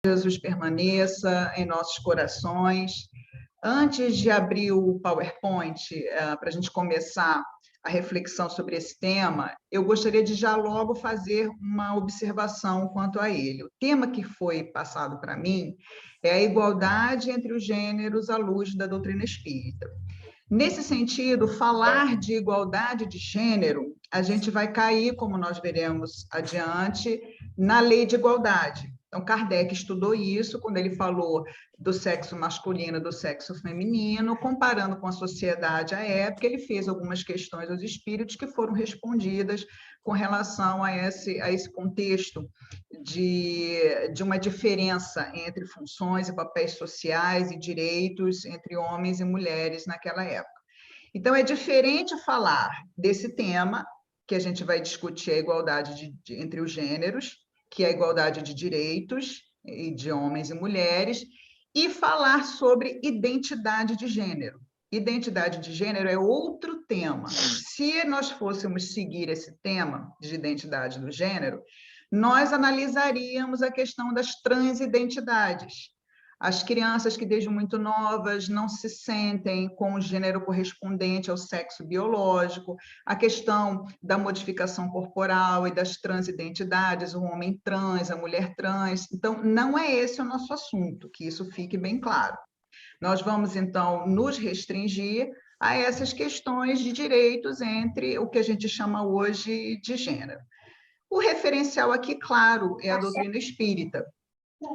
Jesus permaneça em nossos corações. Antes de abrir o PowerPoint, para a gente começar a reflexão sobre esse tema, eu gostaria de já logo fazer uma observação quanto a ele. O tema que foi passado para mim é a igualdade entre os gêneros à luz da doutrina espírita. Nesse sentido, falar de igualdade de gênero, a gente vai cair, como nós veremos adiante, na lei de igualdade. Então, Kardec estudou isso quando ele falou do sexo masculino e do sexo feminino, comparando com a sociedade à época, ele fez algumas questões aos espíritos que foram respondidas com relação a esse contexto de uma diferença entre funções e papéis sociais e direitos entre homens e mulheres naquela época. Então, é diferente falar desse tema, que a gente vai discutir a igualdade entre os gêneros, que é a igualdade de direitos de homens e mulheres, e falar sobre identidade de gênero. Identidade de gênero é outro tema. Se nós fôssemos seguir esse tema de identidade do gênero, nós analisaríamos a questão das transidentidades. As crianças que desde muito novas não se sentem com o gênero correspondente ao sexo biológico, a questão da modificação corporal e das transidentidades, o homem trans, a mulher trans. Então, não é esse o nosso assunto, que isso fique bem claro. Nós vamos, então, nos restringir a essas questões de direitos entre o que a gente chama hoje de gênero. O referencial aqui, claro, é a doutrina espírita,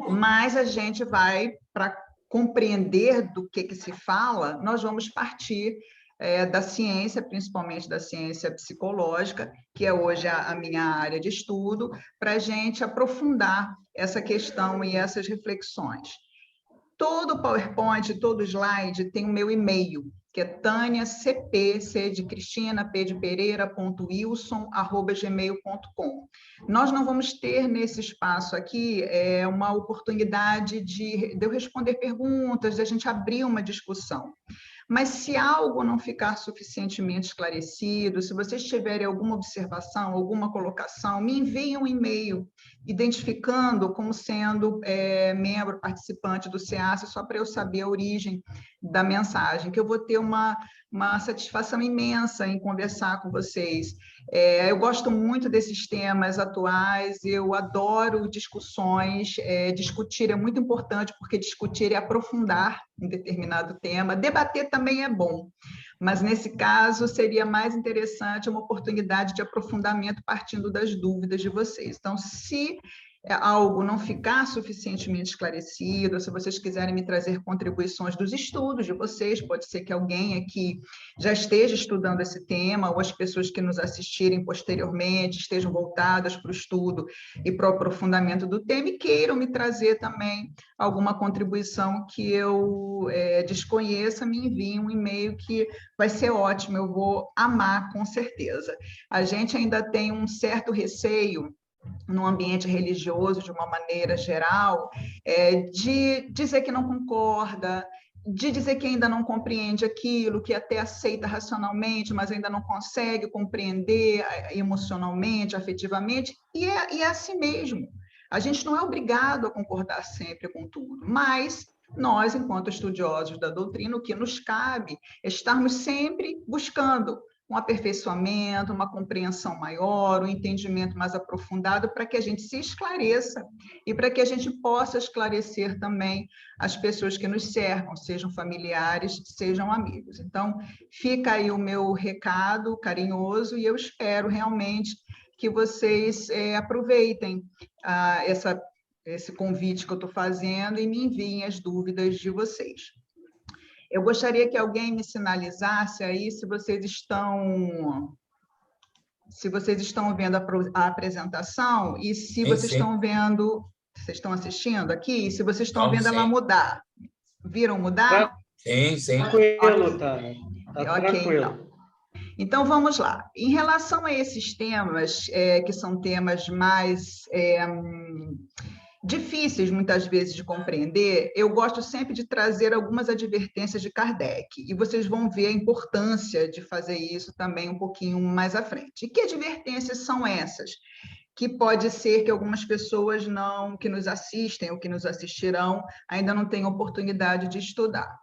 mas a gente vai, para compreender do que se fala, nós vamos partir da ciência, principalmente da ciência psicológica, que é hoje a minha área de estudo, para a gente aprofundar essa questão e essas reflexões. Todo PowerPoint, todo slide tem o meu e-mail, que é Tânia CP, C de Cristina, P de Pereira, .wilson@gmail.com. Nós não vamos ter nesse espaço aqui uma oportunidade de eu responder perguntas, de a gente abrir uma discussão. Mas se algo não ficar suficientemente esclarecido, se vocês tiverem alguma observação, alguma colocação, me enviem um e-mail identificando como sendo membro, participante do SEAS, só para eu saber a origem da mensagem, que eu vou ter uma satisfação imensa em conversar com vocês. Eu gosto muito desses temas atuais, eu adoro discussões, discutir é muito importante, porque discutir é aprofundar em determinado tema, debater também é bom, mas nesse caso seria mais interessante uma oportunidade de aprofundamento partindo das dúvidas de vocês. Então, se algo não ficar suficientemente esclarecido, se vocês quiserem me trazer contribuições dos estudos de vocês, pode ser que alguém aqui já esteja estudando esse tema, ou as pessoas que nos assistirem posteriormente estejam voltadas para o estudo e para o aprofundamento do tema e queiram me trazer também alguma contribuição que eu desconheça, me enviem um e-mail que vai ser ótimo, eu vou amar com certeza. A gente ainda tem um certo receio no ambiente religioso, de uma maneira geral, de dizer que não concorda, de dizer que ainda não compreende aquilo, que até aceita racionalmente, mas ainda não consegue compreender emocionalmente, afetivamente, e é assim mesmo. A gente não é obrigado a concordar sempre com tudo, mas nós, enquanto estudiosos da doutrina, o que nos cabe é estarmos sempre buscando um aperfeiçoamento, uma compreensão maior, um entendimento mais aprofundado, para que a gente se esclareça e para que a gente possa esclarecer também as pessoas que nos cercam, sejam familiares, sejam amigos. Então, fica aí o meu recado carinhoso e eu espero realmente que vocês aproveitem esse convite que eu estou fazendo e me enviem as dúvidas de vocês. Eu gostaria que alguém me sinalizasse aí se vocês estão vendo a apresentação e se vocês estão vendo, vocês estão assistindo aqui, e se vocês estão vendo ela mudar. Viram mudar? Sim. Tranquilo, Tânia. Tá tranquilo. Então, vamos lá. Em relação a esses temas, que são temas mais difíceis, muitas vezes, de compreender, eu gosto sempre de trazer algumas advertências de Kardec, e vocês vão ver a importância de fazer isso também um pouquinho mais à frente. E que advertências são essas? que pode ser que algumas pessoas que nos assistem ou que nos assistirão ainda não tenham oportunidade de estudar.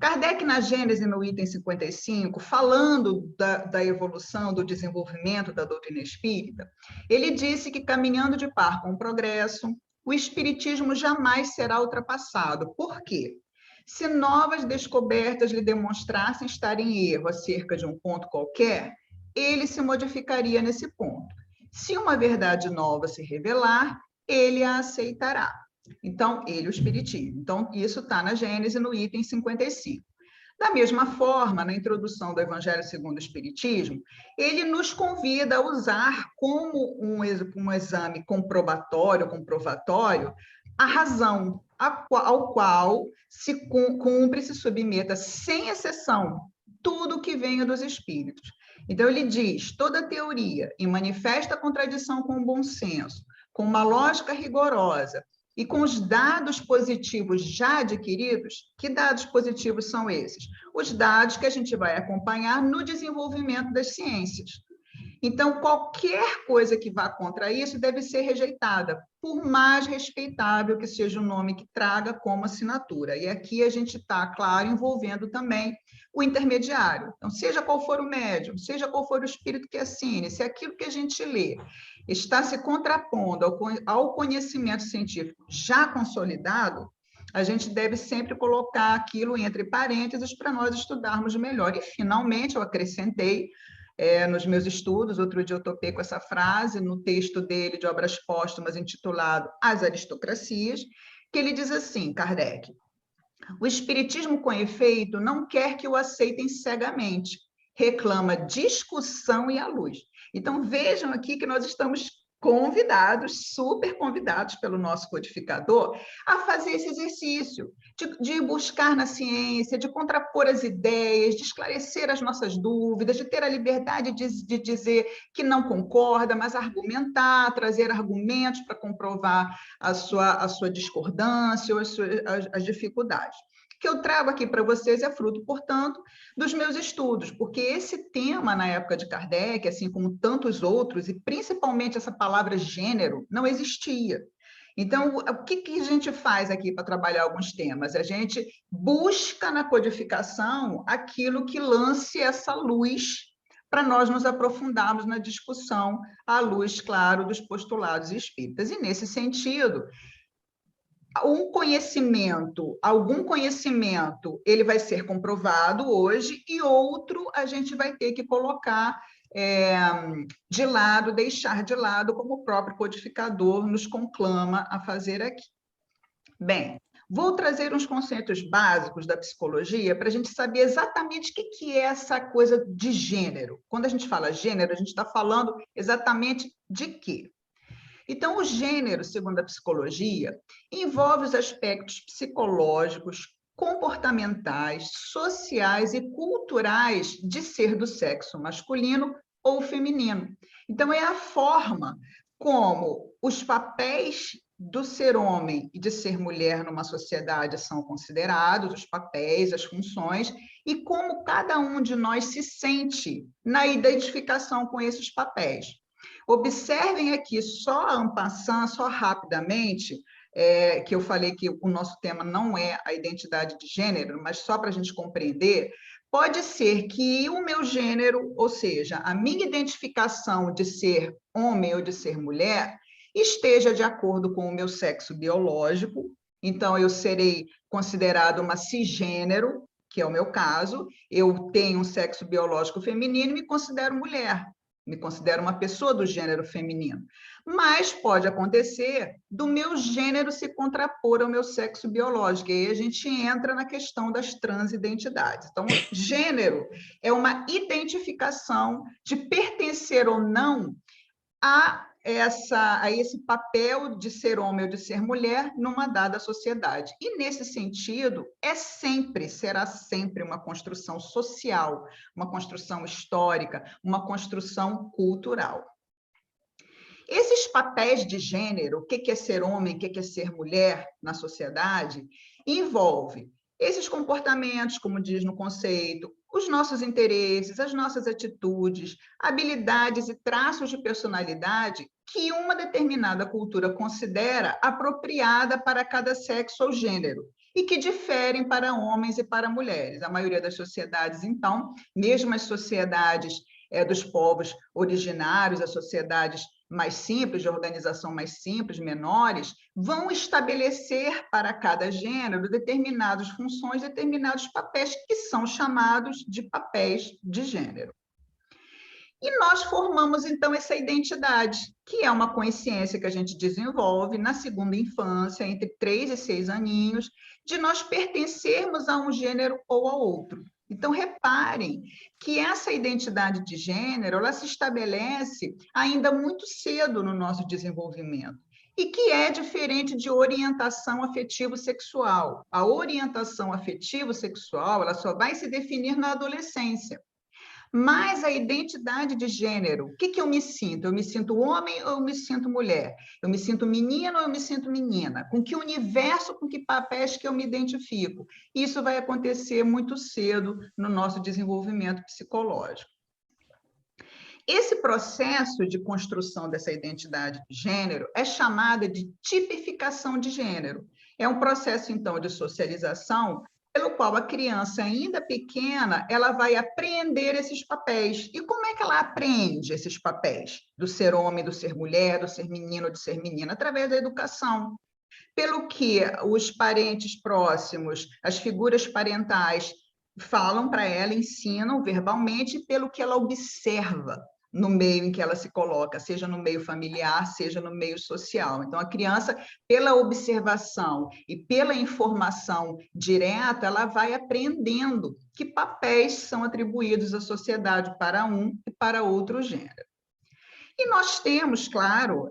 Kardec, na Gênese, no item 55, falando da evolução, do desenvolvimento da doutrina espírita, ele disse que, caminhando de par com o progresso, o espiritismo jamais será ultrapassado. Por quê? Se novas descobertas lhe demonstrassem estar em erro acerca de um ponto qualquer, ele se modificaria nesse ponto. Se uma verdade nova se revelar, ele a aceitará. Então, ele, o espiritismo. Então, isso está na Gênese, no item 55. Da mesma forma, na introdução do Evangelho segundo o Espiritismo, ele nos convida a usar como um exame comprobatório, comprovatório, a razão ao qual se cumpre e se submeta, sem exceção, tudo que venha dos espíritos. Então, ele diz, toda teoria em manifesta contradição com o bom senso, com uma lógica rigorosa, e com os dados positivos já adquiridos, que dados positivos são esses? Os dados que a gente vai acompanhar no desenvolvimento das ciências. Então, qualquer coisa que vá contra isso deve ser rejeitada, por mais respeitável que seja o nome que traga como assinatura. E aqui a gente está, claro, envolvendo também o intermediário. Então, seja qual for o médium, seja qual for o espírito que assine, se aquilo que a gente lê está se contrapondo ao conhecimento científico já consolidado, a gente deve sempre colocar aquilo entre parênteses para nós estudarmos melhor. E, finalmente, eu acrescentei nos meus estudos, outro dia eu topei com essa frase, no texto dele de Obras Póstumas, intitulado As Aristocracias, que ele diz assim, Kardec, o espiritismo, com efeito, não quer que o aceitem cegamente, reclama discussão e a luz. Então, vejam aqui que nós estamos convidados, super convidados pelo nosso codificador, a fazer esse exercício de buscar na ciência, de contrapor as ideias, de esclarecer as nossas dúvidas, de ter a liberdade de dizer que não concorda, mas argumentar, trazer argumentos para comprovar a sua discordância ou as dificuldades. Que eu trago aqui para vocês é fruto, portanto, dos meus estudos, porque esse tema, na época de Kardec, assim como tantos outros, e principalmente essa palavra gênero, não existia. Então, o que a gente faz aqui para trabalhar alguns temas? A gente busca na codificação aquilo que lance essa luz para nós nos aprofundarmos na discussão à luz, claro, dos postulados espíritas. E, nesse sentido, algum conhecimento, ele vai ser comprovado hoje, e outro a gente vai ter que colocar de lado, deixar de lado, como o próprio codificador nos conclama a fazer aqui. Bem, vou trazer uns conceitos básicos da psicologia para a gente saber exatamente o que é essa coisa de gênero. Quando a gente fala gênero, a gente está falando exatamente de quê? Então, o gênero, segundo a psicologia, envolve os aspectos psicológicos, comportamentais, sociais e culturais de ser do sexo masculino ou feminino. Então, é a forma como os papéis do ser homem e de ser mulher numa sociedade são considerados, os papéis, as funções, e como cada um de nós se sente na identificação com esses papéis. Observem aqui, só en passant, só rapidamente, que eu falei que o nosso tema não é a identidade de gênero, mas só para a gente compreender, pode ser que o meu gênero, ou seja, a minha identificação de ser homem ou de ser mulher, esteja de acordo com o meu sexo biológico, então eu serei considerado uma cisgênero, que é o meu caso, eu tenho um sexo biológico feminino e me considero mulher. Me considero uma pessoa do gênero feminino. Mas pode acontecer do meu gênero se contrapor ao meu sexo biológico. E aí a gente entra na questão das transidentidades. Então, gênero é uma identificação de pertencer ou não a esse papel de ser homem ou de ser mulher numa dada sociedade. E, nesse sentido, será sempre uma construção social, uma construção histórica, uma construção cultural. Esses papéis de gênero, o que é ser homem, o que é ser mulher na sociedade, envolve esses comportamentos, como diz no conceito, os nossos interesses, as nossas atitudes, habilidades e traços de personalidade que uma determinada cultura considera apropriada para cada sexo ou gênero, e que diferem para homens e para mulheres. A maioria das sociedades, então, mesmo as sociedades dos povos originários, as sociedades mais simples, de organização mais simples, menores, vão estabelecer para cada gênero determinadas funções, determinados papéis que são chamados de papéis de gênero. E nós formamos, então, essa identidade, que é uma consciência que a gente desenvolve na segunda infância, entre 3 e 6 aninhos, de nós pertencermos a um gênero ou a outro. Então, reparem que essa identidade de gênero, ela se estabelece ainda muito cedo no nosso desenvolvimento, e que é diferente de orientação afetivo-sexual. A orientação afetivo-sexual, ela só vai se definir na adolescência. Mas a identidade de gênero, o que eu me sinto? Eu me sinto homem ou eu me sinto mulher? Eu me sinto menino ou eu me sinto menina? Com que universo, com que papéis que eu me identifico? Isso vai acontecer muito cedo no nosso desenvolvimento psicológico. Esse processo de construção dessa identidade de gênero é chamada de tipificação de gênero. É um processo, então, de socialização pelo qual a criança, ainda pequena, ela vai aprender esses papéis. E como é que ela aprende esses papéis? Do ser homem, do ser mulher, do ser menino, do ser menina? Através da educação. Pelo que os parentes próximos, as figuras parentais, falam para ela, ensinam verbalmente, pelo que ela observa no meio em que ela se coloca, seja no meio familiar, seja no meio social. Então, a criança, pela observação e pela informação direta, ela vai aprendendo que papéis são atribuídos à sociedade para um e para outro gênero. E nós temos, claro,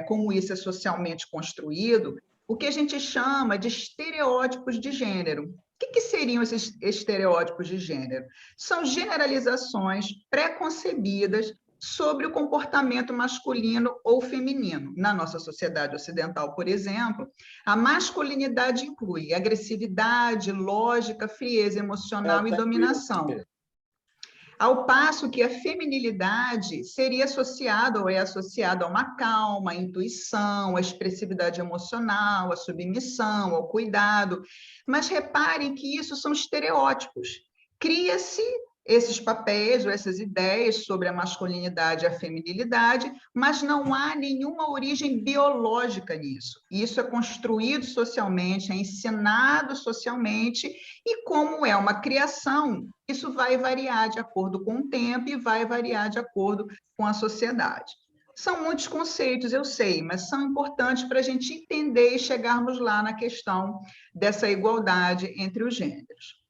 como isso é socialmente construído, o que a gente chama de estereótipos de gênero. O que seriam esses estereótipos de gênero? São generalizações pré-concebidas sobre o comportamento masculino ou feminino. Na nossa sociedade ocidental, por exemplo, a masculinidade inclui agressividade, lógica, frieza emocional e dominação. Ao passo que a feminilidade seria associada ou é associada a uma calma, a intuição, a expressividade emocional, a submissão, ao cuidado. Mas reparem que isso são estereótipos. Cria-se esses papéis ou essas ideias sobre a masculinidade e a feminilidade, mas não há nenhuma origem biológica nisso. Isso é construído socialmente, é ensinado socialmente, e como é uma criação, isso vai variar de acordo com o tempo e vai variar de acordo com a sociedade. São muitos conceitos, eu sei, mas são importantes para a gente entender e chegarmos lá na questão dessa igualdade entre os gêneros.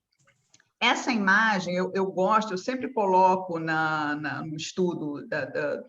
Essa imagem eu gosto, eu sempre coloco no estudo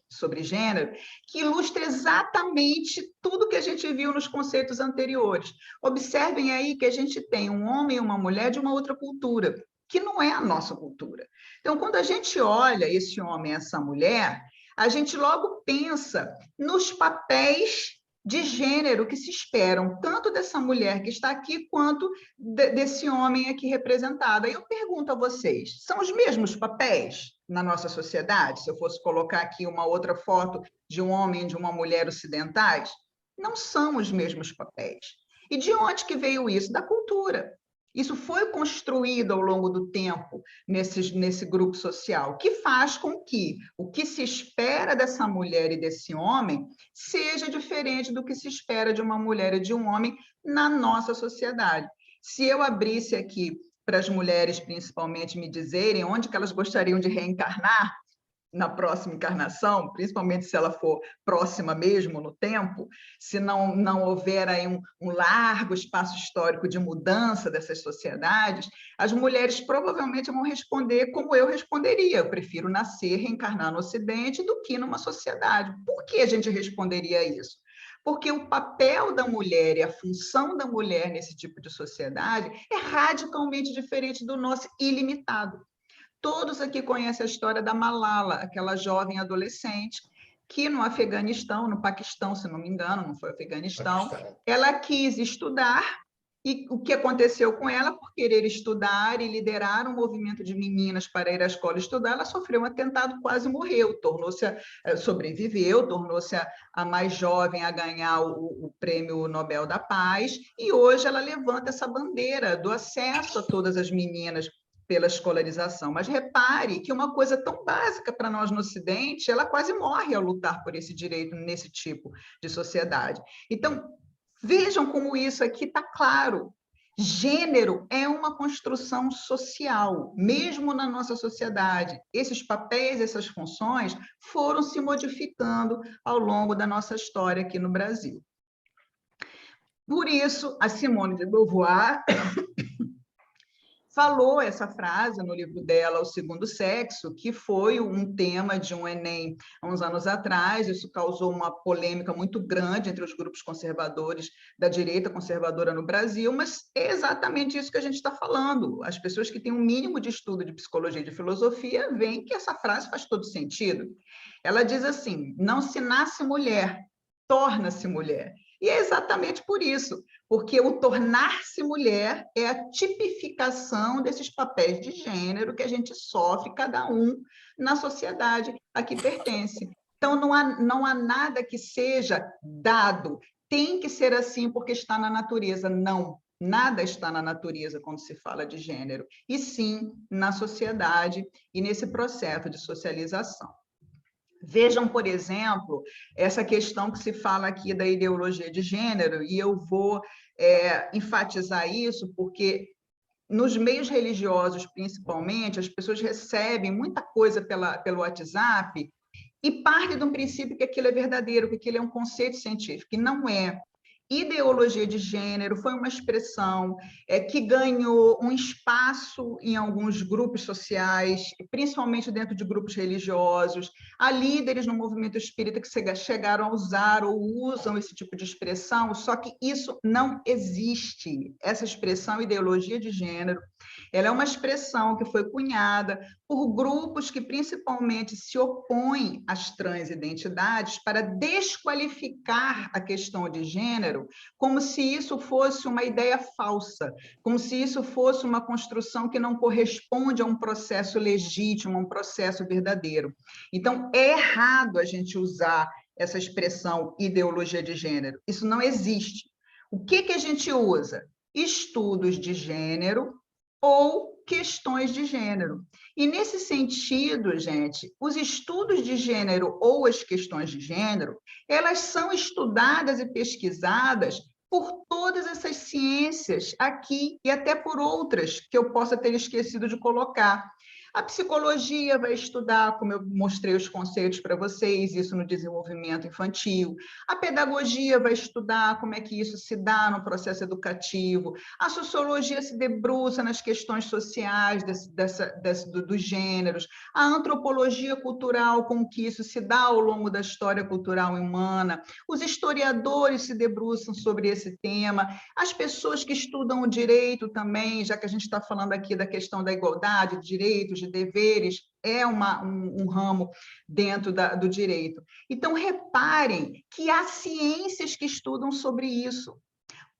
sobre gênero, que ilustra exatamente tudo que a gente viu nos conceitos anteriores. Observem aí que a gente tem um homem e uma mulher de uma outra cultura, que não é a nossa cultura. Então, quando a gente olha esse homem e essa mulher, a gente logo pensa nos papéis de gênero que se esperam, tanto dessa mulher que está aqui, quanto desse homem aqui representado. Aí eu pergunto a vocês, são os mesmos papéis na nossa sociedade? Se eu fosse colocar aqui uma outra foto de um homem e de uma mulher ocidentais, não são os mesmos papéis. E de onde que veio isso? Da cultura. Isso foi construído ao longo do tempo nesse grupo social, que faz com que o que se espera dessa mulher e desse homem seja diferente do que se espera de uma mulher e de um homem na nossa sociedade. Se eu abrisse aqui para as mulheres, principalmente, me dizerem onde que elas gostariam de reencarnar, na próxima encarnação, principalmente se ela for próxima mesmo no tempo, se não houver aí um largo espaço histórico de mudança dessas sociedades, as mulheres provavelmente vão responder como eu responderia: eu prefiro nascer, reencarnar no Ocidente do que numa sociedade. Por que a gente responderia isso? Porque o papel da mulher e a função da mulher nesse tipo de sociedade é radicalmente diferente do nosso ilimitado. Todos aqui conhecem a história da Malala, aquela jovem adolescente que no Afeganistão, no Paquistão, se não me engano, não foi Afeganistão, ela quis estudar E o que aconteceu com ela, por querer estudar e liderar um movimento de meninas para ir à escola estudar, ela sofreu um atentado, quase morreu, sobreviveu, tornou-se a mais jovem a ganhar o Prêmio Nobel da Paz, e hoje ela levanta essa bandeira do acesso a todas as meninas pela escolarização. Mas repare que uma coisa tão básica para nós no Ocidente, ela quase morre ao lutar por esse direito nesse tipo de sociedade. Então, vejam como isso aqui está claro. Gênero é uma construção social, mesmo na nossa sociedade. Esses papéis, essas funções foram se modificando ao longo da nossa história aqui no Brasil. Por isso, a Simone de Beauvoir falou essa frase no livro dela, O Segundo Sexo, que foi um tema de um Enem há uns anos atrás. Isso causou uma polêmica muito grande entre os grupos conservadores da direita conservadora no Brasil, mas é exatamente isso que a gente está falando. As pessoas que têm um mínimo de estudo de psicologia e de filosofia veem que essa frase faz todo sentido. Ela diz assim: não se nasce mulher, torna-se mulher. E é exatamente por isso, porque o tornar-se mulher é a tipificação desses papéis de gênero que a gente sofre, cada um, na sociedade a que pertence. Então, não há nada que seja dado, tem que ser assim porque está na natureza. Não, nada está na natureza quando se fala de gênero, e sim na sociedade e nesse processo de socialização. Vejam, por exemplo, essa questão que se fala aqui da ideologia de gênero, e eu vou enfatizar isso porque nos meios religiosos, principalmente, as pessoas recebem muita coisa pelo WhatsApp e partem de um princípio que aquilo é verdadeiro, que aquilo é um conceito científico, e não é. Ideologia de gênero foi uma expressão que ganhou um espaço em alguns grupos sociais, principalmente dentro de grupos religiosos. Há líderes no movimento espírita que chegaram a usar ou usam esse tipo de expressão, só que isso não existe. Essa expressão, ideologia de gênero, ela é uma expressão que foi cunhada por grupos que principalmente se opõem às transidentidades para desqualificar a questão de gênero, como se isso fosse uma ideia falsa, como se isso fosse uma construção que não corresponde a um processo legítimo, a um processo verdadeiro. Então, é errado a gente usar essa expressão ideologia de gênero. Isso não existe. O que a gente usa? Estudos de gênero ou questões de gênero. E nesse sentido, gente, os estudos de gênero ou as questões de gênero, elas são estudadas e pesquisadas por todas essas ciências aqui e até por outras que eu possa ter esquecido de colocar. A psicologia vai estudar, como eu mostrei os conceitos para vocês, isso no desenvolvimento infantil. A pedagogia vai estudar como é que isso se dá no processo educativo. A sociologia se debruça nas questões sociais dos gêneros. A antropologia cultural, como que isso se dá ao longo da história cultural humana. Os historiadores se debruçam sobre esse tema. As pessoas que estudam o direito também, já que a gente está falando aqui da questão da igualdade, de direitos, de deveres, é um ramo dentro do direito. Então, reparem que há ciências que estudam sobre isso.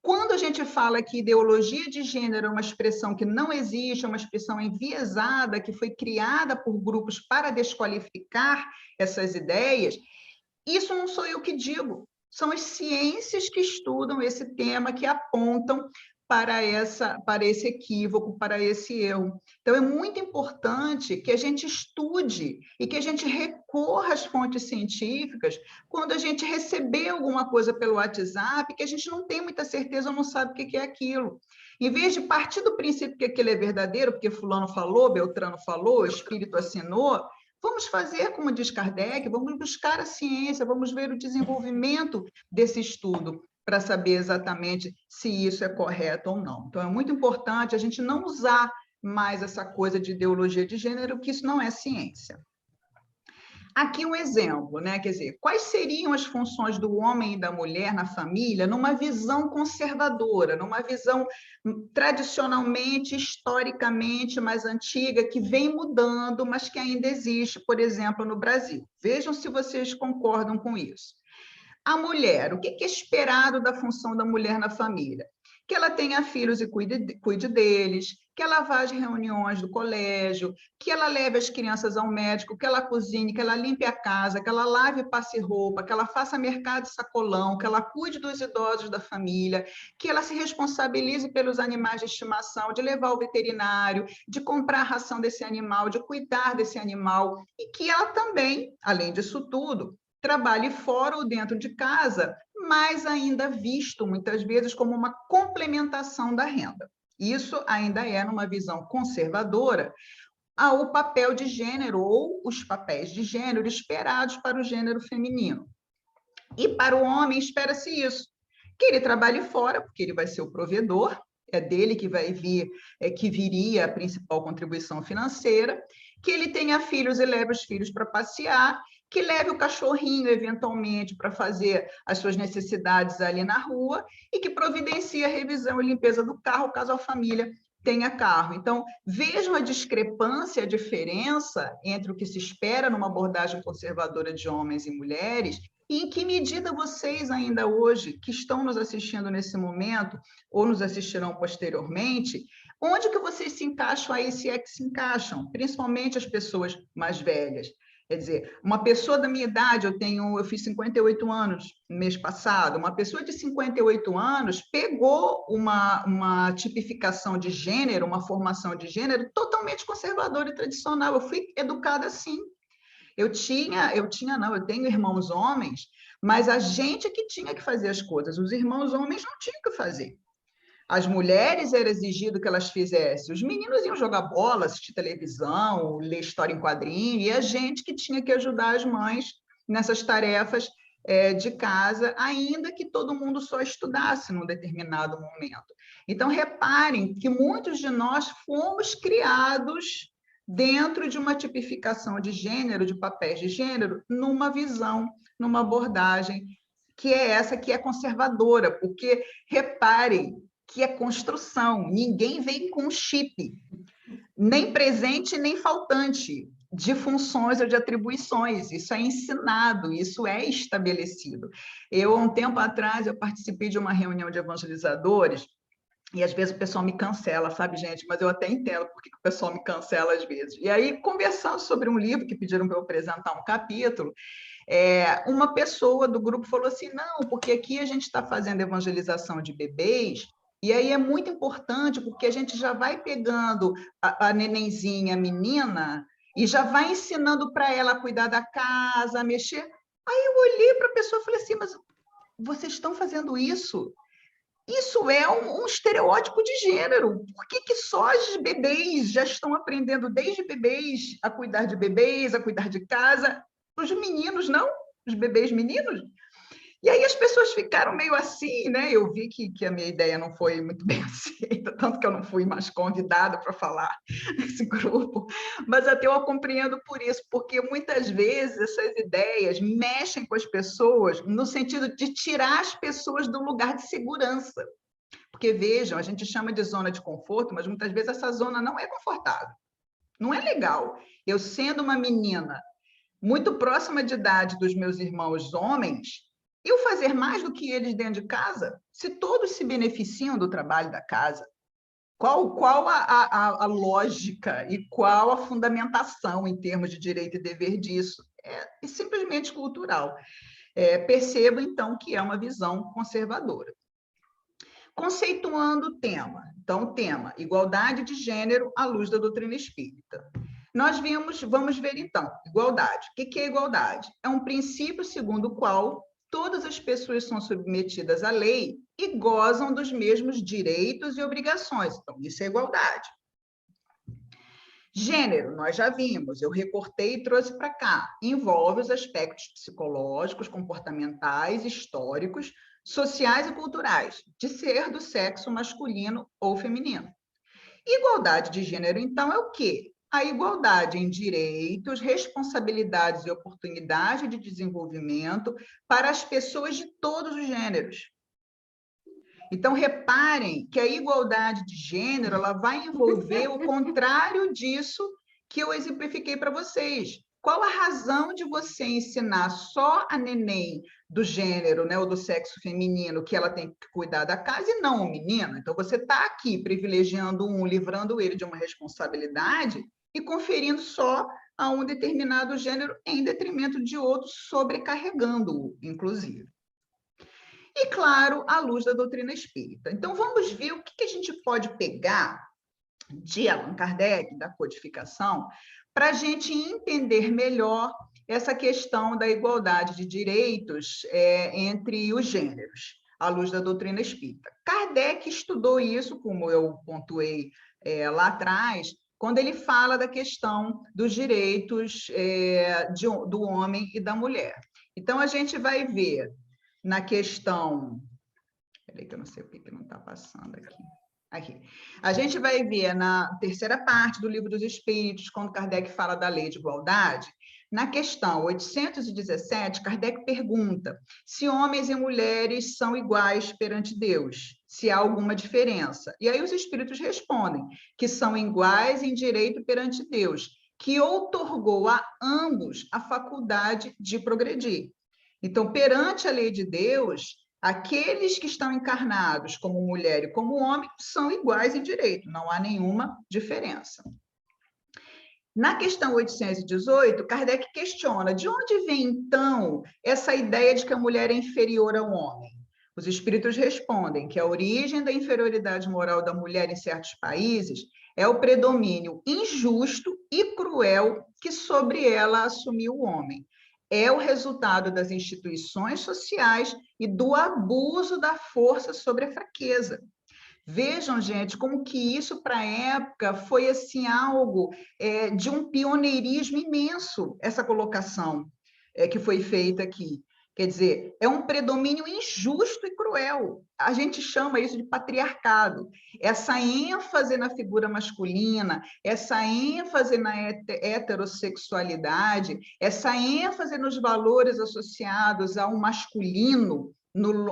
Quando a gente fala que ideologia de gênero é uma expressão que não existe, é uma expressão enviesada, que foi criada por grupos para desqualificar essas ideias, isso não sou eu que digo, são as ciências que estudam esse tema, que apontam para esse equívoco, para esse erro. Então, é muito importante que a gente estude e que a gente recorra às fontes científicas quando a gente receber alguma coisa pelo WhatsApp que a gente não tem muita certeza ou não sabe o que é aquilo. Em vez de partir do princípio que aquilo é verdadeiro, porque fulano falou, Beltrano falou, o espírito assinou, vamos fazer como diz Kardec, vamos buscar a ciência, vamos ver o desenvolvimento desse estudo, para saber exatamente se isso é correto ou não. Então, é muito importante a gente não usar mais essa coisa de ideologia de gênero, que isso não é ciência. Aqui um exemplo, né? Quer dizer, quais seriam as funções do homem e da mulher na família numa visão conservadora, numa visão tradicionalmente, historicamente mais antiga, que vem mudando, mas que ainda existe, por exemplo, no Brasil. Vejam se vocês concordam com isso. A mulher, o que é esperado da função da mulher na família? que ela tenha filhos e cuide deles, que ela vá às reuniões do colégio, que ela leve as crianças ao médico, que ela cozinhe, que ela limpe a casa, que ela lave e passe roupa, que ela faça mercado e sacolão, que ela cuide dos idosos da família, que ela se responsabilize pelos animais de estimação, de levar ao veterinário, de comprar a ração desse animal, de cuidar desse animal, e que ela também, além disso tudo, trabalhe fora ou dentro de casa, mas ainda visto muitas vezes como uma complementação da renda. Isso ainda é, numa visão conservadora, ao papel de gênero ou os papéis de gênero esperados para o gênero feminino. E para o homem espera-se isso, que ele trabalhe fora, porque ele vai ser o provedor, é dele que vai vir, que viria a principal contribuição financeira, que ele tenha filhos e leve os filhos para passear, que leve o cachorrinho, eventualmente, para fazer as suas necessidades ali na rua, e que providencie a revisão e limpeza do carro, caso a família tenha carro. Então, vejam a discrepância, a diferença entre o que se espera numa abordagem conservadora de homens e mulheres, e em que medida vocês ainda hoje, que estão nos assistindo nesse momento, ou nos assistirão posteriormente, onde que vocês se encaixam aí, se é que se encaixam, principalmente as pessoas mais velhas? Quer dizer, uma pessoa da minha idade, eu fiz 58 anos no mês passado, uma pessoa de 58 anos pegou uma tipificação de gênero, uma formação de gênero totalmente conservadora e tradicional. Eu fui educada assim. Eu tenho irmãos homens, mas a gente que tinha que fazer as coisas, os irmãos homens não tinham que fazer. As mulheres era exigido que elas fizessem, os meninos iam jogar bola, assistir televisão, ler história em quadrinho, e a gente que tinha que ajudar as mães nessas tarefas de casa, ainda que todo mundo só estudasse num determinado momento. Então, reparem que muitos de nós fomos criados dentro de uma tipificação de gênero, de papéis de gênero, numa visão, numa abordagem, que é essa que é conservadora, porque, reparem, que é construção, ninguém vem com chip, nem presente nem faltante de funções ou de atribuições, isso é ensinado, isso é estabelecido. Há um tempo atrás, eu participei de uma reunião de evangelizadores, e às vezes o pessoal me cancela, sabe, gente? Mas eu até entendo porque o pessoal me cancela às vezes. E aí, conversando sobre um livro, que pediram para eu apresentar um capítulo, uma pessoa do grupo falou assim, não, porque aqui a gente está fazendo evangelização de bebês, e aí é muito importante, porque a gente já vai pegando a nenenzinha, a menina, e já vai ensinando para ela a cuidar da casa, a mexer. Aí eu olhei para a pessoa e falei assim, mas vocês estão fazendo isso? Isso é um estereótipo de gênero. Por que só os bebês já estão aprendendo desde bebês a cuidar de bebês, a cuidar de casa? Os meninos não? Os bebês meninos? E aí as pessoas ficaram meio assim, né? Eu vi que a minha ideia não foi muito bem aceita, tanto que eu não fui mais convidada para falar nesse grupo, mas até eu compreendo por isso, porque muitas vezes essas ideias mexem com as pessoas no sentido de tirar as pessoas do lugar de segurança. Porque, vejam, a gente chama de zona de conforto, mas muitas vezes essa zona não é confortável, não é legal. Eu, sendo uma menina muito próxima de idade dos meus irmãos homens, eu fazer mais do que eles dentro de casa, se todos se beneficiam do trabalho da casa, qual a lógica e qual a fundamentação em termos de direito e dever disso? É simplesmente cultural. Percebo, então, que é uma visão conservadora. Conceituando o tema. Então, o tema, igualdade de gênero à luz da doutrina espírita. Vamos ver, então, igualdade. O que é igualdade? É um princípio segundo o qual todas as pessoas são submetidas à lei e gozam dos mesmos direitos e obrigações. Então, isso é igualdade. Gênero, nós já vimos, eu recortei e trouxe para cá. Envolve os aspectos psicológicos, comportamentais, históricos, sociais e culturais, de ser do sexo masculino ou feminino. Igualdade de gênero, então, é o quê? A igualdade em direitos, responsabilidades e oportunidade de desenvolvimento para as pessoas de todos os gêneros. Então, reparem que a igualdade de gênero ela vai envolver o contrário disso que eu exemplifiquei para vocês. Qual a razão de você ensinar só a neném do gênero, né, ou do sexo feminino, que ela tem que cuidar da casa e não o menino? Então, você está aqui privilegiando um, livrando ele de uma responsabilidade e conferindo só a um determinado gênero em detrimento de outro, sobrecarregando-o, inclusive. E, claro, à luz da doutrina espírita. Então, vamos ver o que a gente pode pegar de Allan Kardec, da codificação, para a gente entender melhor essa questão da igualdade de direitos entre os gêneros, à luz da doutrina espírita. Kardec estudou isso, como eu pontuei lá atrás, quando ele fala da questão dos direitos do homem e da mulher. Então, a gente vai ver na questão... Peraí que eu não sei o que não está passando aqui. Aqui. A gente vai ver na terceira parte do Livro dos Espíritos, quando Kardec fala da lei de igualdade, na questão 817, Kardec pergunta se homens e mulheres são iguais perante Deus, se há alguma diferença. E aí os espíritos respondem que são iguais em direito perante Deus, que outorgou a ambos a faculdade de progredir. Então, perante a lei de Deus, aqueles que estão encarnados como mulher e como homem são iguais em direito, não há nenhuma diferença. Na questão 818, Kardec questiona de onde vem, então, essa ideia de que a mulher é inferior ao homem? Os espíritos respondem que a origem da inferioridade moral da mulher em certos países é o predomínio injusto e cruel que sobre ela assumiu o homem. É o resultado das instituições sociais e do abuso da força sobre a fraqueza. Vejam, gente, como que isso, para a época, foi assim, algo de um pioneirismo imenso, essa colocação que foi feita aqui. Quer dizer, é um predomínio injusto e cruel. A gente chama isso de patriarcado. Essa ênfase na figura masculina, essa ênfase na heterossexualidade, essa ênfase nos valores associados ao masculino,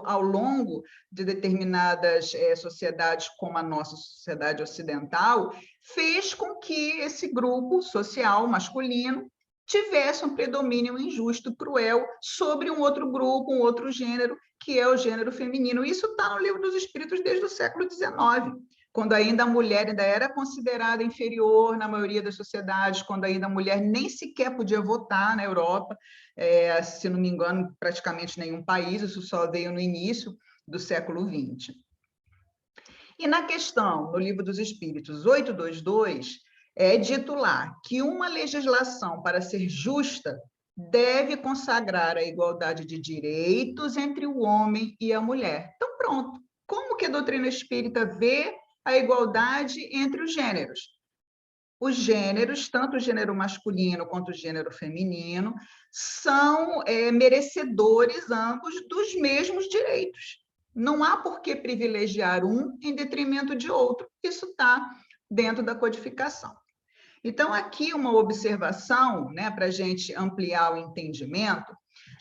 ao longo de determinadas sociedades, como a nossa sociedade ocidental, fez com que esse grupo social masculino tivesse um predomínio injusto, cruel, sobre um outro grupo, um outro gênero, que é o gênero feminino. Isso está no Livro dos Espíritos desde o século XIX, quando ainda a mulher ainda era considerada inferior na maioria das sociedades, quando ainda a mulher nem sequer podia votar na Europa, se não me engano, praticamente nenhum país, isso só veio no início do século XX. E na questão, no Livro dos Espíritos 822, é dito lá que uma legislação, para ser justa, deve consagrar a igualdade de direitos entre o homem e a mulher. Então, pronto. Como que a doutrina espírita vê a igualdade entre os gêneros? Os gêneros, tanto o gênero masculino quanto o gênero feminino, são merecedores ambos dos mesmos direitos. Não há por que privilegiar um em detrimento de outro. Isso está dentro da codificação. Então, aqui uma observação, né, para a gente ampliar o entendimento.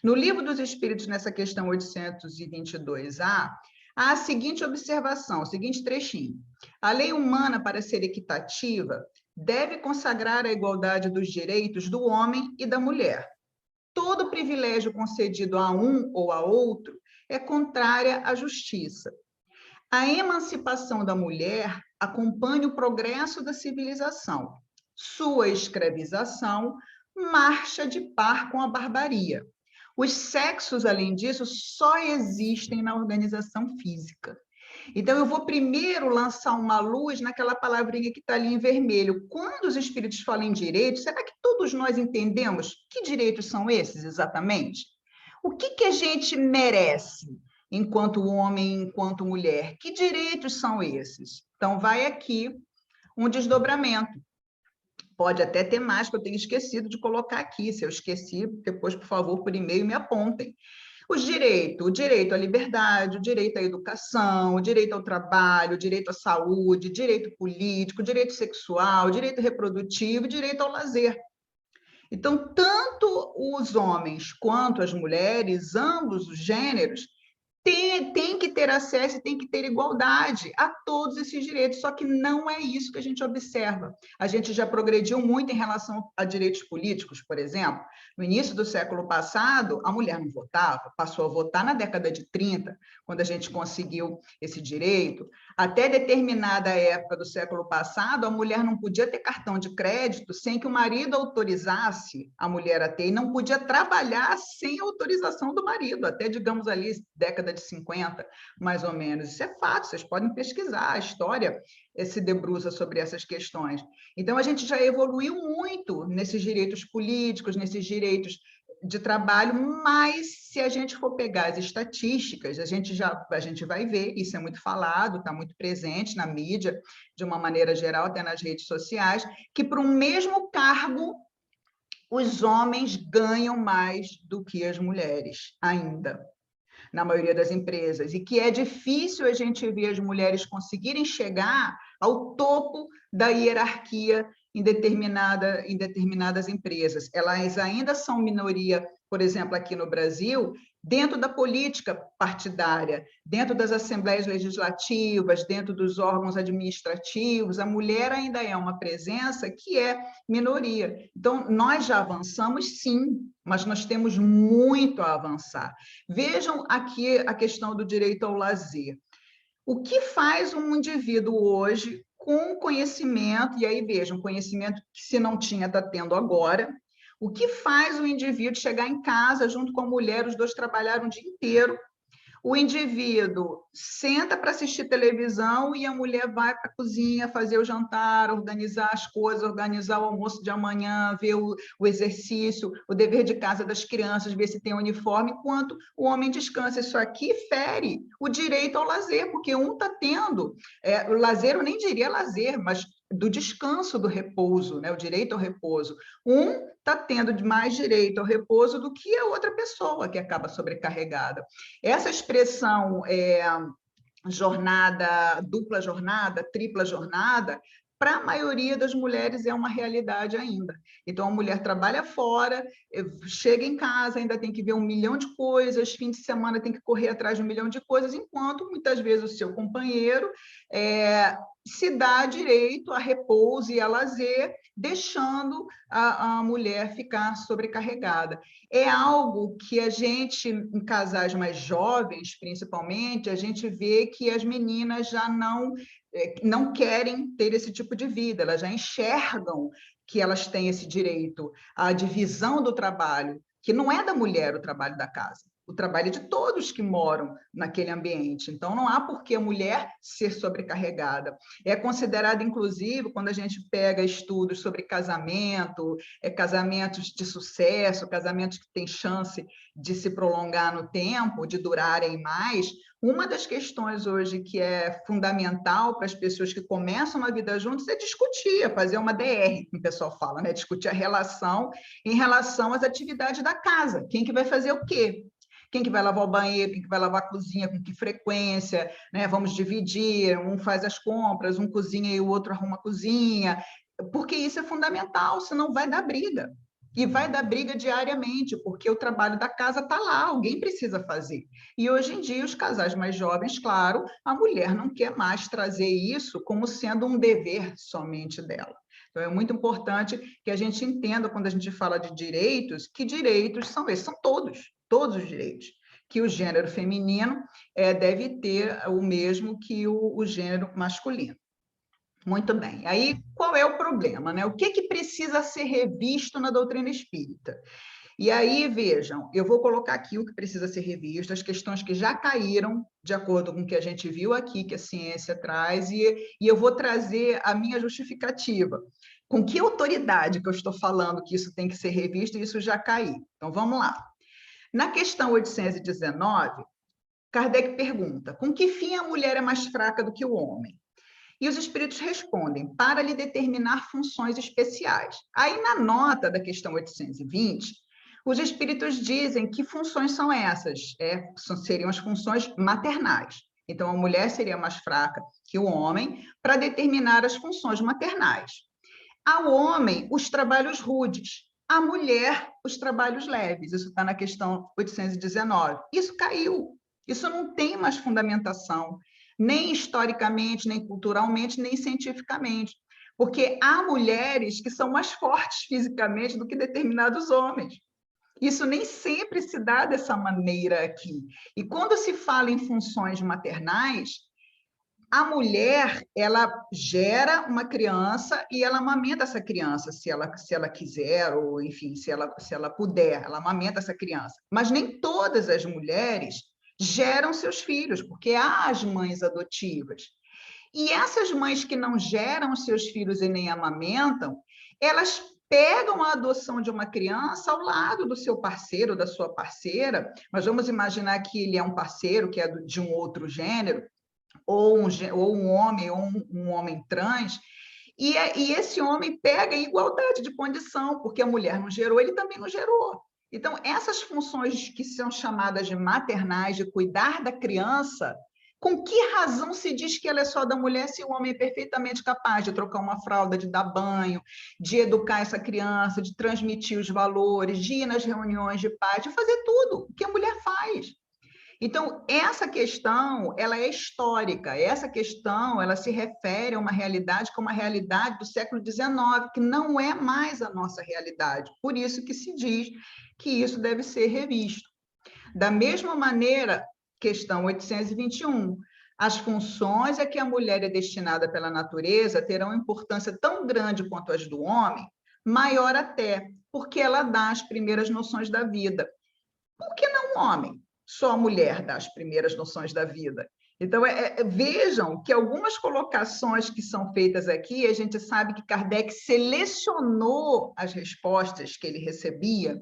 No Livro dos Espíritos, nessa questão 822A, há a seguinte observação, o seguinte trechinho. A lei humana, para ser equitativa, deve consagrar a igualdade dos direitos do homem e da mulher. Todo privilégio concedido a um ou a outro é contrária à justiça. A emancipação da mulher acompanha o progresso da civilização. Sua escravização marcha de par com a barbaria. Os sexos, além disso, só existem na organização física. Então, eu vou primeiro lançar uma luz naquela palavrinha que está ali em vermelho. Quando os espíritos falam em direitos, será que todos nós entendemos que direitos são esses exatamente? O que a gente merece enquanto homem, enquanto mulher? Que direitos são esses? Então, vai aqui um desdobramento. Pode até ter mais, que eu tenho esquecido de colocar aqui. Se eu esqueci, depois, por favor, por e-mail, me apontem. O direito à liberdade, o direito à educação, o direito ao trabalho, o direito à saúde, direito político, direito sexual, direito reprodutivo, direito ao lazer. Então, tanto os homens quanto as mulheres, ambos os gêneros, tem que ter acesso e tem que ter igualdade a todos esses direitos, só que não é isso que a gente observa. A gente já progrediu muito em relação a direitos políticos, por exemplo. No início do século passado, a mulher não votava, passou a votar na década de 30, quando a gente conseguiu esse direito. Até determinada época do século passado, a mulher não podia ter cartão de crédito sem que o marido autorizasse a mulher a ter, e não podia trabalhar sem autorização do marido, até, digamos ali, década de 50, mais ou menos. Isso é fato, vocês podem pesquisar, a história se debruça sobre essas questões. Então, a gente já evoluiu muito nesses direitos políticos, nesses direitos de trabalho, mas se a gente for pegar as estatísticas, a gente vai ver, isso é muito falado, está muito presente na mídia, de uma maneira geral, até nas redes sociais, que para um mesmo cargo, os homens ganham mais do que as mulheres, ainda, na maioria das empresas, e que é difícil a gente ver as mulheres conseguirem chegar ao topo da hierarquia em determinadas empresas. Elas ainda são minoria, por exemplo, aqui no Brasil, dentro da política partidária, dentro das assembleias legislativas, dentro dos órgãos administrativos, a mulher ainda é uma presença que é minoria. Então, nós já avançamos, sim, mas nós temos muito a avançar. Vejam aqui a questão do direito ao lazer. O que faz um indivíduo hoje com conhecimento, e aí vejam, conhecimento que se não tinha, está tendo agora, o que faz o indivíduo chegar em casa junto com a mulher, os dois trabalharam o dia inteiro, o indivíduo senta para assistir televisão e a mulher vai para a cozinha fazer o jantar, organizar as coisas, organizar o almoço de amanhã, ver o exercício, o dever de casa das crianças, ver se tem uniforme, enquanto o homem descansa. Isso aqui fere o direito ao lazer, porque um está tendo, o lazer, eu nem diria lazer, mas do descanso, do repouso, né? O direito ao repouso. Um está tendo mais direito ao repouso do que a outra pessoa que acaba sobrecarregada. Essa expressão jornada, dupla jornada, tripla jornada, para a maioria das mulheres é uma realidade ainda. Então, a mulher trabalha fora, chega em casa, ainda tem que ver 1 milhão de coisas, fim de semana tem que correr atrás de 1 milhão de coisas, enquanto muitas vezes o seu companheiro se dá direito a repouso e a lazer, deixando a mulher ficar sobrecarregada. É algo que a gente, em casais mais jovens, principalmente, a gente vê que as meninas já não querem ter esse tipo de vida, elas já enxergam que elas têm esse direito à divisão do trabalho, que não é da mulher o trabalho da casa, o trabalho é de todos que moram naquele ambiente. Então, não há por que a mulher ser sobrecarregada. É considerado, inclusive, quando a gente pega estudos sobre casamento, casamentos de sucesso, casamentos que têm chance de se prolongar no tempo, de durarem mais, uma das questões hoje que é fundamental para as pessoas que começam a vida juntas é discutir, fazer uma DR, como o pessoal fala, né? Discutir a relação em relação às atividades da casa. Quem que vai fazer o quê? Quem que vai lavar o banheiro, quem que vai lavar a cozinha, com que frequência, né? Vamos dividir, um faz as compras, um cozinha e o outro arruma a cozinha, porque isso é fundamental, senão vai dar briga. E vai dar briga diariamente, porque o trabalho da casa está lá, alguém precisa fazer. E hoje em dia, os casais mais jovens, claro, a mulher não quer mais trazer isso como sendo um dever somente dela. Então, é muito importante que a gente entenda, quando a gente fala de direitos, que direitos são esses, são todos os direitos, que o gênero feminino deve ter o mesmo que o gênero masculino. Muito bem. Aí, qual é o problema, né? O que precisa ser revisto na doutrina espírita? E aí, vejam, eu vou colocar aqui o que precisa ser revisto, as questões que já caíram, de acordo com o que a gente viu aqui, que a ciência traz, e eu vou trazer a minha justificativa. Com que autoridade que eu estou falando que isso tem que ser revisto e isso já caiu? Então, vamos lá. Na questão 819, Kardec pergunta: com que fim a mulher é mais fraca do que o homem? E os espíritos respondem: para lhe determinar funções especiais. Aí, na nota da questão 820, os espíritos dizem que funções são essas? Seriam as funções maternais. Então, a mulher seria mais fraca que o homem para determinar as funções maternais. Ao homem, os trabalhos rudes. À mulher, os trabalhos leves. Isso está na questão 819. Isso caiu. Isso não tem mais fundamentação, nem historicamente, nem culturalmente, nem cientificamente, porque há mulheres que são mais fortes fisicamente do que determinados homens. Isso nem sempre se dá dessa maneira aqui. E quando se fala em funções maternais, a mulher, ela gera uma criança e ela amamenta essa criança, se ela quiser, ou enfim, se ela puder, ela amamenta essa criança. Mas nem todas as mulheres geram seus filhos, porque há as mães adotivas. E essas mães que não geram os seus filhos e nem amamentam, elas pegam a adoção de uma criança ao lado do seu parceiro, da sua parceira, mas vamos imaginar que ele é um parceiro que é de um outro gênero, ou um homem, ou um homem trans, e esse homem pega em igualdade de condição, porque a mulher não gerou, ele também não gerou. Então, essas funções que são chamadas de maternais, de cuidar da criança, com que razão se diz que ela é só da mulher se o homem é perfeitamente capaz de trocar uma fralda, de dar banho, de educar essa criança, de transmitir os valores, de ir nas reuniões de pais, de fazer tudo o que a mulher faz? Então, essa questão, ela é histórica, essa questão, ela se refere a uma realidade que é uma realidade do século XIX, que não é mais a nossa realidade. Por isso que se diz que isso deve ser revisto. Da mesma maneira, questão 821, as funções a que a mulher é destinada pela natureza terão importância tão grande quanto as do homem, maior até, porque ela dá as primeiras noções da vida. Por que não o homem? Só a mulher dá as primeiras noções da vida. Então, vejam que algumas colocações que são feitas aqui, a gente sabe que Kardec selecionou as respostas que ele recebia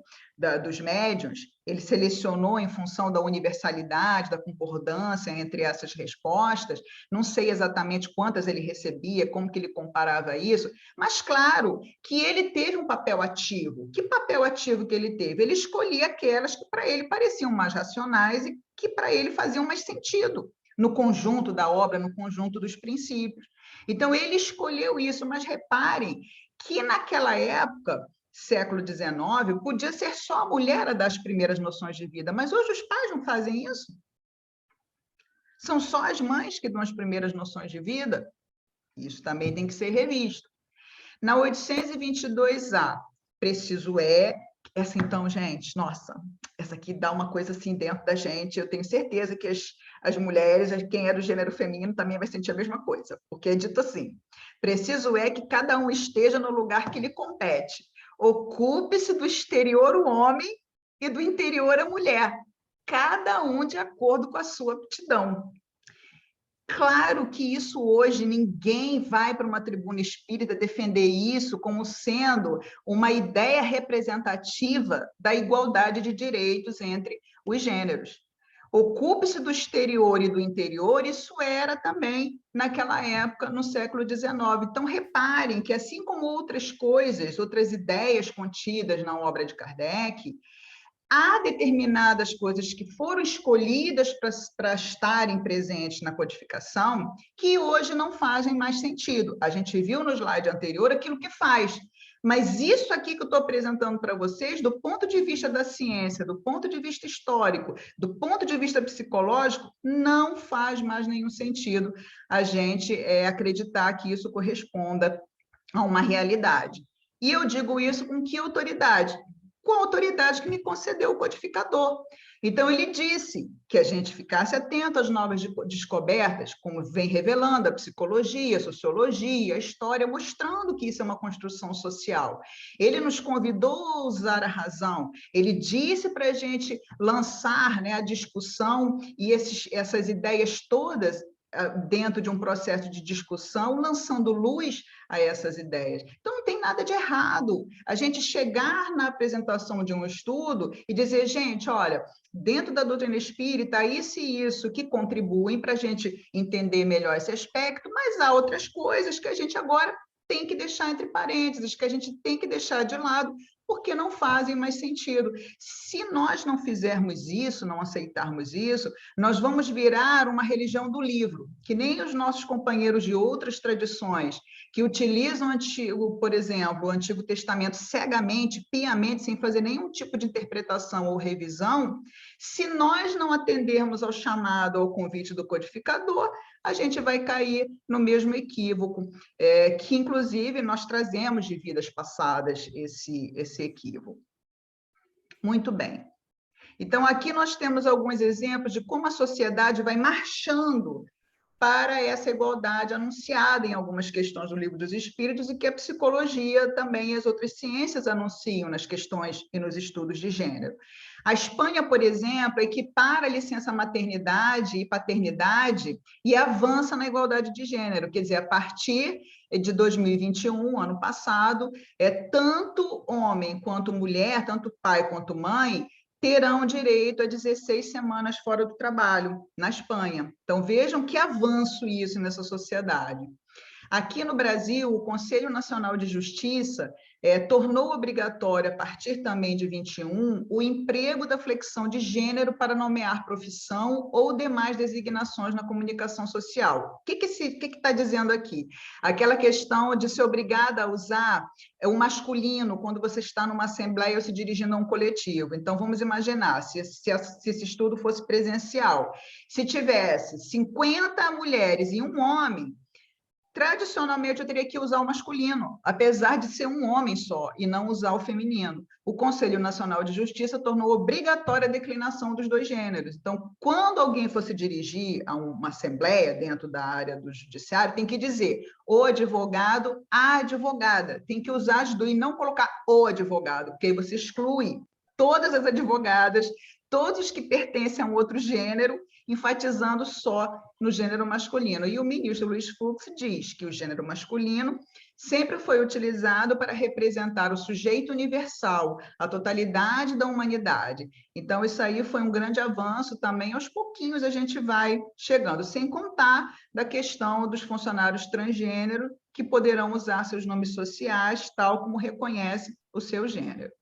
dos médiuns, ele selecionou em função da universalidade, da concordância entre essas respostas, não sei exatamente quantas ele recebia, como que ele comparava isso, mas claro que ele teve um papel ativo. Que papel ativo que ele teve? Ele escolhia aquelas que para ele pareciam mais racionais e que para ele faziam mais sentido no conjunto da obra, no conjunto dos princípios. Então, ele escolheu isso, mas reparem que naquela época, século XIX, podia ser só a mulher a dar as primeiras noções de vida, mas hoje os pais não fazem isso. São só as mães que dão as primeiras noções de vida. Isso também tem que ser revisto. Na 822A, preciso essa então, gente, nossa, essa aqui dá uma coisa assim dentro da gente, eu tenho certeza que as mulheres, quem é do gênero feminino também vai sentir a mesma coisa, porque é dito assim, preciso que cada um esteja no lugar que lhe compete, ocupe-se do exterior o homem e do interior a mulher, cada um de acordo com a sua aptidão. Claro que isso hoje, ninguém vai para uma tribuna espírita defender isso como sendo uma ideia representativa da igualdade de direitos entre os gêneros. Ocupe-se do exterior e do interior, isso era também naquela época, no século XIX. Então, reparem que, assim como outras coisas, outras ideias contidas na obra de Kardec, há determinadas coisas que foram escolhidas para estarem presentes na codificação que hoje não fazem mais sentido. A gente viu no slide anterior aquilo que faz, mas isso aqui que eu estou apresentando para vocês, do ponto de vista da ciência, do ponto de vista histórico, do ponto de vista psicológico, não faz mais nenhum sentido a gente acreditar que isso corresponda a uma realidade. E eu digo isso com que autoridade? Com a autoridade que me concedeu o codificador. Então, ele disse que a gente ficasse atento às novas descobertas, como vem revelando a psicologia, a sociologia, a história, mostrando que isso é uma construção social. Ele nos convidou a usar a razão, ele disse para a gente lançar, né, a discussão e essas ideias todas dentro de um processo de discussão, lançando luz a essas ideias. Então, não tem nada de errado a gente chegar na apresentação de um estudo e dizer, gente, olha, dentro da doutrina espírita, isso e isso que contribuem para a gente entender melhor esse aspecto, mas há outras coisas que a gente agora tem que deixar entre parênteses, que a gente tem que deixar de lado, porque não fazem mais sentido. Se nós não fizermos isso, não aceitarmos isso, nós vamos virar uma religião do livro, que nem os nossos companheiros de outras tradições, que utilizam, por exemplo, o Antigo Testamento cegamente, piamente, sem fazer nenhum tipo de interpretação ou revisão, Se nós não atendermos ao chamado, ao convite do codificador, a gente vai cair no mesmo equívoco, que, inclusive, nós trazemos de vidas passadas esse equívoco. Muito bem. Então, aqui nós temos alguns exemplos de como a sociedade vai marchando para essa igualdade anunciada em algumas questões do Livro dos Espíritos e que a psicologia também e as outras ciências anunciam nas questões e nos estudos de gênero. A Espanha, por exemplo, equipara a licença maternidade e paternidade e avança na igualdade de gênero, quer dizer, a partir de 2021, ano passado, tanto homem quanto mulher, tanto pai quanto mãe, terão direito a 16 semanas fora do trabalho, na Espanha. Então, vejam que avanço isso nessa sociedade. Aqui no Brasil, o Conselho Nacional de Justiça tornou obrigatório, a partir também de 21, o emprego da flexão de gênero para nomear profissão ou demais designações na comunicação social. O que está dizendo aqui? Aquela questão de ser obrigada a usar o masculino quando você está numa assembleia ou se dirigindo a um coletivo. Então, vamos imaginar, se esse estudo fosse presencial, se tivesse 50 mulheres e um homem, tradicionalmente, eu teria que usar o masculino, apesar de ser um homem só, e não usar o feminino. O Conselho Nacional de Justiça tornou obrigatória a declinação dos dois gêneros. Então, quando alguém fosse dirigir a uma assembleia dentro da área do judiciário, tem que dizer o advogado, a advogada. Tem que usar as duas e não colocar o advogado, porque aí você exclui todas as advogadas, todos os que pertencem a um outro gênero, enfatizando só no gênero masculino. E o ministro Luiz Fux diz que o gênero masculino sempre foi utilizado para representar o sujeito universal, a totalidade da humanidade. Então, isso aí foi um grande avanço também, aos pouquinhos a gente vai chegando, sem contar da questão dos funcionários transgênero, que poderão usar seus nomes sociais, tal como reconhece o seu gênero.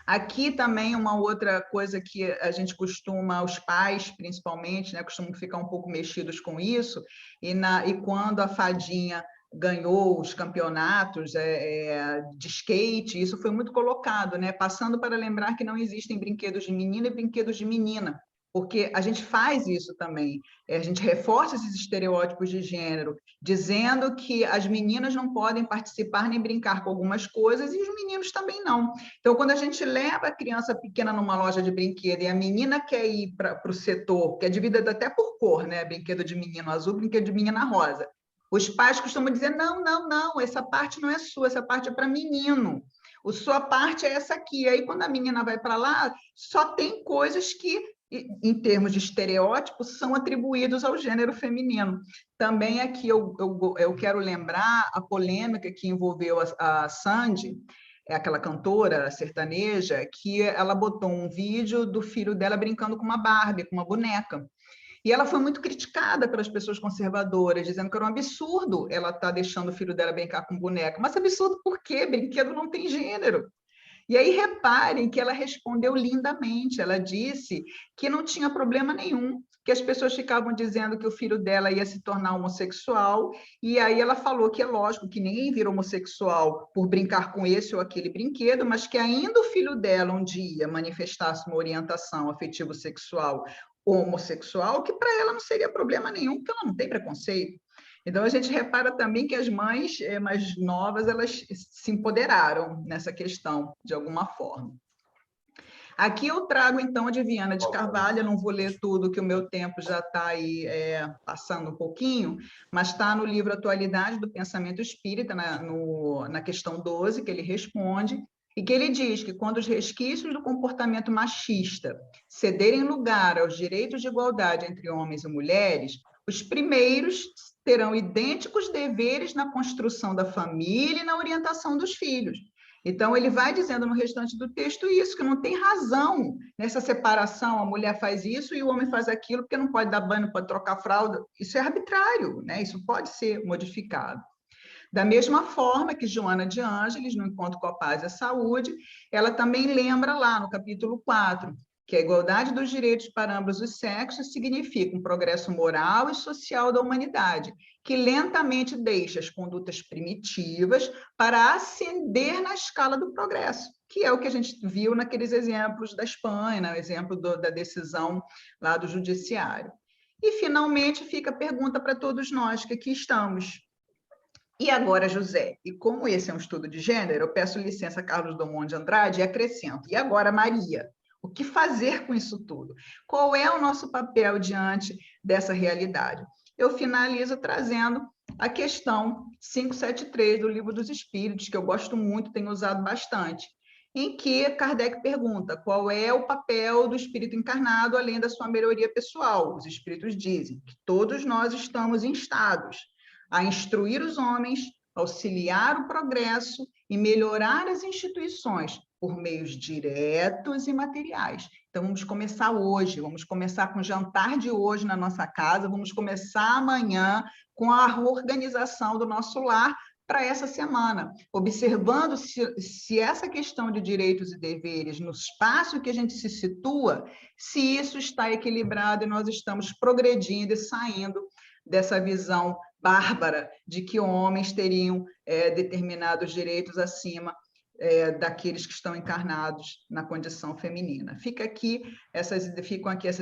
Aqui também uma outra coisa que a gente costuma, os pais principalmente, né, costumam ficar um pouco mexidos com isso, e quando a fadinha ganhou os campeonatos de skate, isso foi muito colocado, né, passando para lembrar que não existem brinquedos de menina e brinquedos de menina, porque a gente faz isso também, a gente reforça esses estereótipos de gênero, dizendo que as meninas não podem participar nem brincar com algumas coisas e os meninos também não. Então, quando a gente leva a criança pequena numa loja de brinquedo e a menina quer ir para o setor, que é dividido até por cor, né? Brinquedo de menino azul, brinquedo de menina rosa. Os pais costumam dizer, não, essa parte não é sua, essa parte é para menino. A sua parte é essa aqui. Aí, quando a menina vai para lá, só tem coisas que, em termos de estereótipos, são atribuídos ao gênero feminino. Também aqui eu quero lembrar a polêmica que envolveu a Sandy, aquela cantora sertaneja, que ela botou um vídeo do filho dela brincando com uma Barbie, com uma boneca. E ela foi muito criticada pelas pessoas conservadoras, dizendo que era um absurdo ela estar deixando o filho dela brincar com boneca. Mas absurdo por quê? Brinquedo não tem gênero. E aí reparem que ela respondeu lindamente, ela disse que não tinha problema nenhum, que as pessoas ficavam dizendo que o filho dela ia se tornar homossexual, e aí ela falou que é lógico que ninguém vira homossexual por brincar com esse ou aquele brinquedo, mas que ainda o filho dela um dia manifestasse uma orientação afetivo-sexual homossexual, que para ela não seria problema nenhum, porque ela não tem preconceito. Então, a gente repara também que as mães mais novas, elas se empoderaram nessa questão, de alguma forma. Aqui eu trago, então, de Viana de Carvalho, eu não vou ler tudo, que o meu tempo já está aí passando um pouquinho, mas está no livro Atualidade do Pensamento Espírita, na questão 12, que ele responde, e que ele diz que quando os resquícios do comportamento machista cederem lugar aos direitos de igualdade entre homens e mulheres, os primeiros terão idênticos deveres na construção da família e na orientação dos filhos. Então, ele vai dizendo no restante do texto isso, que não tem razão nessa separação, a mulher faz isso e o homem faz aquilo, porque não pode dar banho, não pode trocar fralda. Isso é arbitrário, né? Isso pode ser modificado. Da mesma forma que Joana de Ângeles, no Encontro com a Paz e a Saúde, ela também lembra lá no capítulo 4, que a igualdade dos direitos para ambos os sexos significa um progresso moral e social da humanidade, que lentamente deixa as condutas primitivas para ascender na escala do progresso. que é o que a gente viu naqueles exemplos da Espanha, no exemplo da decisão lá do judiciário. E, finalmente, fica a pergunta para todos nós que aqui estamos. E agora, José, e como esse é um estudo de gênero, eu peço licença a Carlos Drummond de Andrade e acrescento. E agora, Maria, o que fazer com isso tudo? Qual é o nosso papel diante dessa realidade? Eu finalizo trazendo a questão 573 do Livro dos Espíritos, que eu gosto muito, tenho usado bastante, em que Kardec pergunta qual é o papel do espírito encarnado além da sua melhoria pessoal. Os espíritos dizem que todos nós estamos instados a instruir os homens, auxiliar o progresso e melhorar as instituições por meios diretos e materiais. Então, vamos começar hoje, vamos começar com o jantar de hoje na nossa casa, vamos começar amanhã com a organização do nosso lar para essa semana, observando se essa questão de direitos e deveres, no espaço que a gente se situa, se isso está equilibrado e nós estamos progredindo e saindo dessa visão bárbara de que homens teriam determinados direitos acima daqueles que estão encarnados na condição feminina. Ficam aqui essas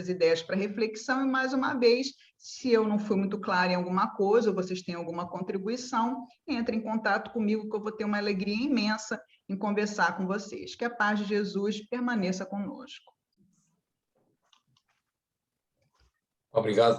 ideias para reflexão e, mais uma vez, se eu não fui muito clara em alguma coisa ou vocês têm alguma contribuição, entre em contato comigo que eu vou ter uma alegria imensa em conversar com vocês. Que a paz de Jesus permaneça conosco. Obrigado.